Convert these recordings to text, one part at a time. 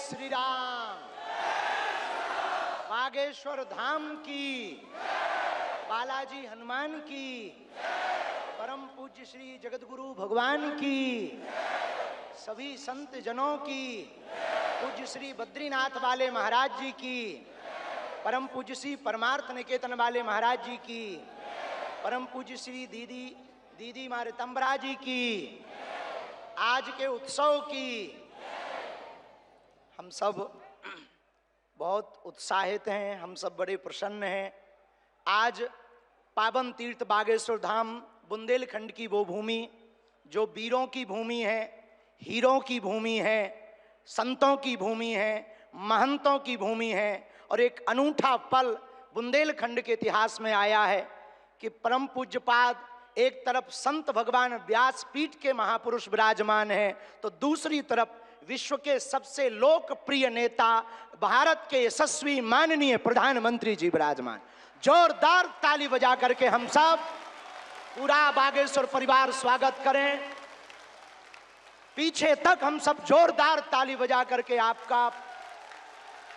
श्री राम। बागेश्वर धाम की, बालाजी हनुमान की, परम पूज्य श्री जगतगुरु भगवान की, सभी संत जनों की, पूज्य श्री बद्रीनाथ वाले महाराज जी की, परम पूज्य श्री परमार्थ निकेतन वाले महाराज जी की, परम पूज्य श्री दीदी मारे तंबरा जी की, आज के उत्सव की। हम सब बहुत उत्साहित हैं, हम सब बड़े प्रसन्न हैं। आज पावन तीर्थ बागेश्वर धाम बुंदेलखंड की वो भूमि जो वीरों की भूमि है, हीरों की भूमि है, संतों की भूमि है, महंतों की भूमि है, और एक अनूठा पल बुंदेलखंड के इतिहास में आया है कि परम पूज्यपाद एक तरफ संत भगवान व्यासपीठ के महापुरुष विराजमान हैं, तो दूसरी तरफ विश्व के सबसे लोकप्रिय नेता भारत के यशस्वी माननीय प्रधानमंत्री जी विराजमान। जोरदार ताली बजा करके हम सब पूरा बागेश्वर परिवार स्वागत करें। पीछे तक हम सब जोरदार ताली बजा करके आपका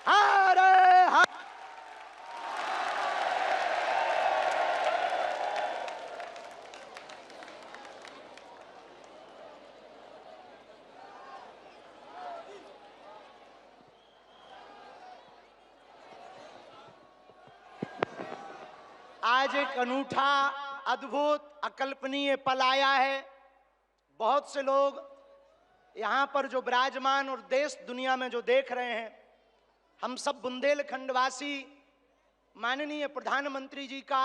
हरे हरे। आज एक अनूठा, अद्भुत, अकल्पनीय पल आया है। बहुत से लोग यहाँ पर जो विराजमान और देश दुनिया में जो देख रहे हैं, हम सब बुंदेलखंड वासी माननीय प्रधानमंत्री जी का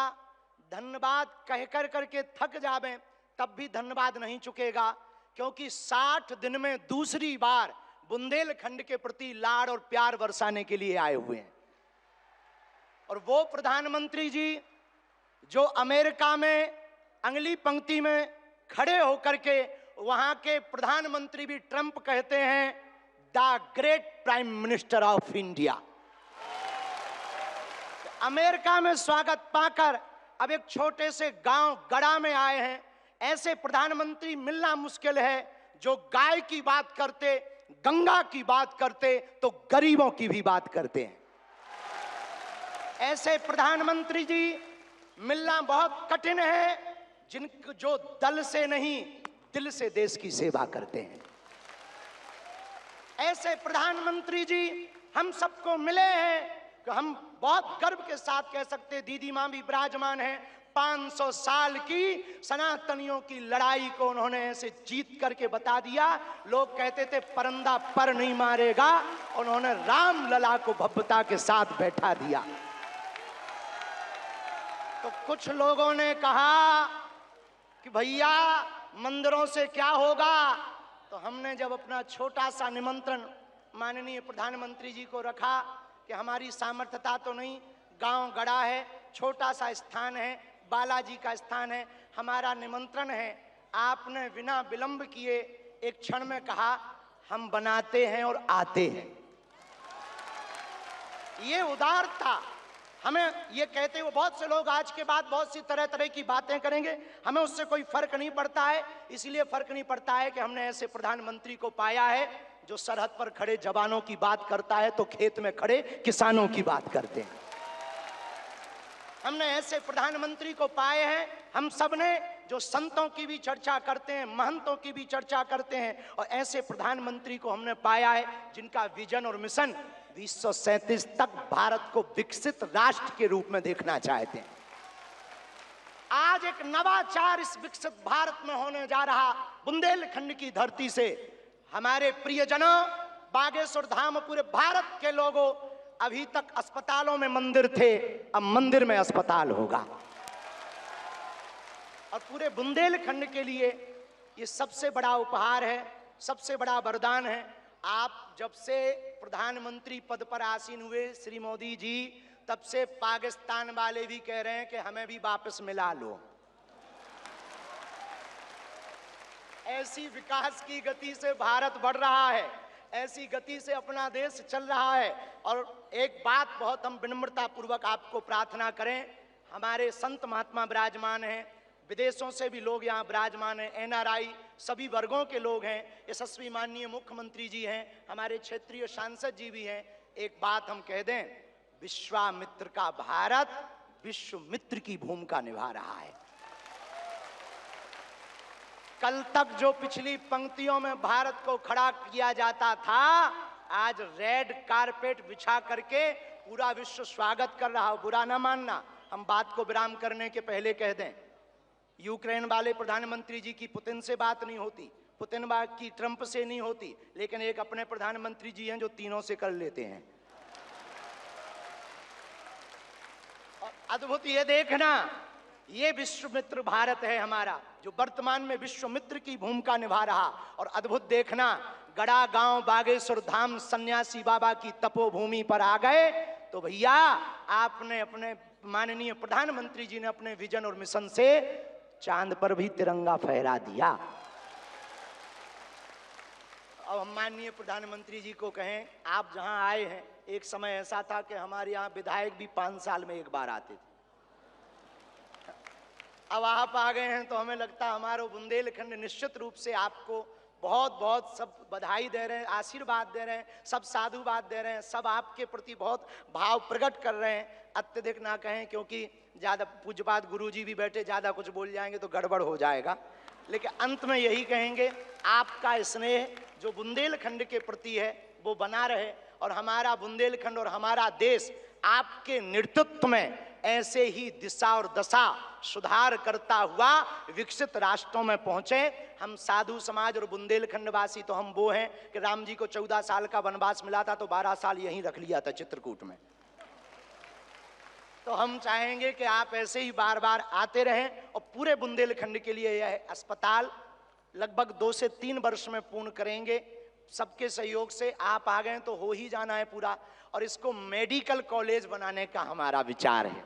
धन्यवाद कह कर करके थक जावें तब भी धन्यवाद नहीं चुकेगा, क्योंकि 60 दिन में दूसरी बार बुंदेलखंड के प्रति लाड़ और प्यार बरसाने के लिए आए हुए हैं। और वो प्रधानमंत्री जी जो अमेरिका में अगली पंक्ति में खड़े होकर के वहां के प्रधानमंत्री भी ट्रंप कहते हैं the great prime minister of India. America में स्वागत पाकर अब एक छोटे से गांव गड़ा में आए हैं। ऐसे प्रधानमंत्री मिलना मुश्किल है जो गाय की बात करते, गंगा की बात करते, तो गरीबों की भी बात करते हैं। ऐसे प्रधानमंत्री जी मिलना बहुत कठिन है जो दल से नहीं दिल से देश की सेवा करते हैं। ऐसे प्रधानमंत्री जी हम सबको मिले हैं कि हम बहुत गर्व के साथ कह सकते हैं, दीदी मां भी विराजमान है, 500 साल की सनातनियों की लड़ाई को उन्होंने ऐसे जीत करके बता दिया। लोग कहते थे परंदा पर नहीं मारेगा, उन्होंने राम लला को भव्यता के साथ बैठा दिया। तो कुछ लोगों ने कहा कि भैया मंदिरों से क्या होगा, तो हमने जब अपना छोटा सा निमंत्रण माननीय प्रधानमंत्री जी को रखा कि हमारी सामर्थ्यता तो नहीं, गांव गड़ा है, छोटा सा स्थान है, बालाजी का स्थान है, हमारा निमंत्रण है, आपने बिना विलंब किए एक क्षण में कहा हम बनाते हैं और आते हैं। ये उदारता हमें, ये कहते हुए बहुत से लोग आज के बाद बहुत सी तरह तरह की बातें करेंगे, हमें उससे कोई फर्क नहीं पड़ता है। इसलिए फर्क नहीं पड़ता है कि हमने ऐसे प्रधानमंत्री को पाया है जो सरहद पर खड़े जवानों की बात करता है तो खेत में खड़े किसानों की बात करते हैं। हमने ऐसे प्रधानमंत्री को पाए हैं, हम सब ने, जो संतों की भी चर्चा करते हैं, महंतों की भी चर्चा करते हैं, और ऐसे प्रधानमंत्री को हमने पाया है जिनका विजन और मिशन 2037 तक भारत को विकसित राष्ट्र के रूप में देखना चाहते हैं। आज एक नवाचार इस विकसित भारत में होने जा रहा। बुंदेलखंड की धरती से हमारे प्रियजनों, बागेश्वर धाम, पूरे भारत के लोगों, अभी तक अस्पतालों में मंदिर थे, अब मंदिर में अस्पताल होगा। और पूरे बुंदेलखंड के लिए ये सबसे बड़ा उपहार है, सबसे बड़ा वरदान है। आप जब से प्रधानमंत्री पद पर आसीन हुए श्री मोदी जी, तब से पाकिस्तान वाले भी कह रहे हैं कि हमें भी वापस मिला लो। ऐसी विकास की गति से भारत बढ़ रहा है, ऐसी गति से अपना देश चल रहा है। और एक बात बहुत हम विनम्रता पूर्वक आपको प्रार्थना करें, हमारे संत महात्मा विराजमान हैं, विदेशों से भी लोग यहाँ विराजमान हैं, एनआरआई सभी वर्गों के लोग हैं, यशस्वी माननीय मुख्यमंत्री जी हैं, हमारे क्षेत्रीय सांसद जी भी हैं। एक बात हम कह दें, विश्वामित्र का भारत विश्वमित्र की भूमिका निभा रहा है। कल तक जो पिछली पंक्तियों में भारत को खड़ा किया जाता था, आज रेड कारपेट बिछा करके पूरा विश्व स्वागत कर रहा हो। बुरा ना मानना, हम बात को विराम करने के पहले कह दें, यूक्रेन वाले प्रधानमंत्री जी की पुतिन से बात नहीं होती, पुतिन की ट्रंप से नहीं होती, लेकिन एक अपने प्रधानमंत्री जी हैं जो तीनों से कर लेते हैं। और अद्भुत ये देखना, ये विश्वमित्र भारत है हमारा, जो वर्तमान में विश्वमित्र की भूमिका निभा रहा। और अद्भुत देखना, गड़ा गांव बागेश्वर धाम सन्यासी बाबा की तपोभूमि पर आ गए तो भैया आपने अपने माननीय प्रधानमंत्री जी ने अपने विजन और मिशन से चांद पर भी तिरंगा फहरा दिया। अब हम माननीय प्रधानमंत्री जी को कहें, आप जहां आए हैं, एक समय ऐसा था कि हमारे यहाँ विधायक भी 5 साल में एक बार आते थे। अब आप आ गए हैं तो हमें लगता हमारा बुंदेलखंड निश्चित रूप से आपको बहुत बहुत सब बधाई दे रहे हैं, आशीर्वाद दे रहे हैं, सब साधुवाद दे रहे हैं, सब आपके प्रति बहुत भाव प्रकट कर रहे हैं। अत्यधिक ना कहें, क्योंकि ज़्यादा पूज्यपाद गुरुजी भी बैठे, ज़्यादा कुछ बोल जाएंगे तो गड़बड़ हो जाएगा। लेकिन अंत में यही कहेंगे, आपका स्नेह जो बुंदेलखंड के प्रति है वो बना रहे, और हमारा बुंदेलखंड और हमारा देश आपके नेतृत्व में ऐसे ही दिशा और दशा सुधार करता हुआ विकसित राष्ट्रों में पहुंचे। हम साधु समाज और बुंदेलखंड वासी तो हम वो हैं कि राम जी को 14 साल का वनवास मिला था तो 12 साल यहीं रख लिया था चित्रकूट में। तो हम चाहेंगे कि आप ऐसे ही बार बार आते रहें, और पूरे बुंदेलखंड के लिए यह अस्पताल लगभग 2 से 3 वर्ष में पूर्ण करेंगे। सबके सहयोग से आप आ गए तो हो ही जाना है पूरा, और इसको मेडिकल कॉलेज बनाने का हमारा विचार है।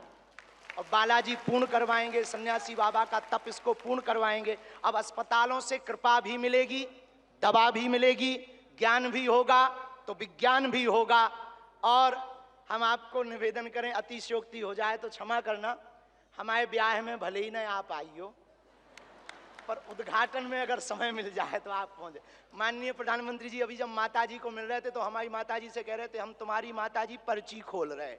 और बालाजी पूर्ण करवाएंगे, सन्यासी बाबा का तप इसको पूर्ण करवाएंगे। अब अस्पतालों से कृपा भी मिलेगी, दवा भी मिलेगी, ज्ञान भी होगा तो विज्ञान भी होगा। और हम आपको निवेदन करें, अतिशयोक्ति हो जाए तो क्षमा करना, हमारे ब्याह में भले ही न आप आइयो, पर उद्घाटन में अगर समय मिल जाए तो आप पहुंचे। माननीय प्रधानमंत्री जी अभी जब माता जी को मिल रहे थे तो हमारी माता जी से कह रहे थे, हम तुम्हारी माता जी पर्ची खोल रहे,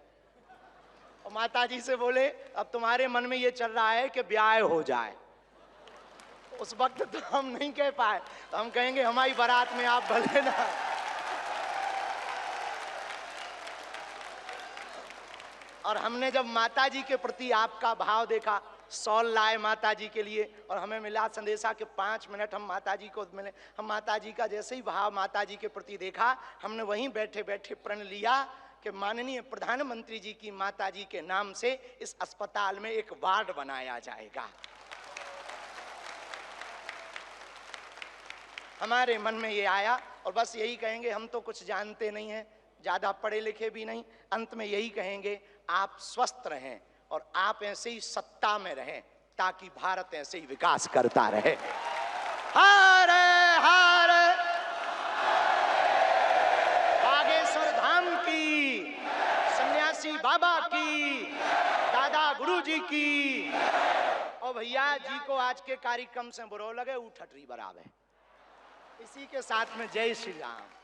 और माता जी से बोले अब तुम्हारे मन में ये चल रहा है कि ब्याह हो जाए। उस वक्त तो हम नहीं कह पाए, तो हम कहेंगे हमारी बारात में आप भले ना। और हमने जब माता जी के प्रति आपका भाव देखा, सॉल लाए माता जी के लिए, और हमें मिला संदेशा कि 5 मिनट हम माता जी को मिले। हम माता जी का जैसे ही भाव माता जी के प्रति देखा, हमने वहीं बैठे बैठे प्रण लिया कि माननीय प्रधानमंत्री जी की माता जी के नाम से इस अस्पताल में एक वार्ड बनाया जाएगा। हमारे मन में ये आया, और बस यही कहेंगे, हम तो कुछ जानते नहीं हैं, ज़्यादा पढ़े लिखे भी नहीं, अंत में यही कहेंगे, आप स्वस्थ रहें और आप ऐसे ही सत्ता में रहें ताकि भारत ऐसे ही विकास करता रहे। हरे हरे बागेश्वर धाम की, सन्यासी बाबा की, दादा गुरु जी की, और भैया जी को आज के कार्यक्रम से बुरो लगे, उठटरी बराबर। इसी के साथ में जय श्री राम।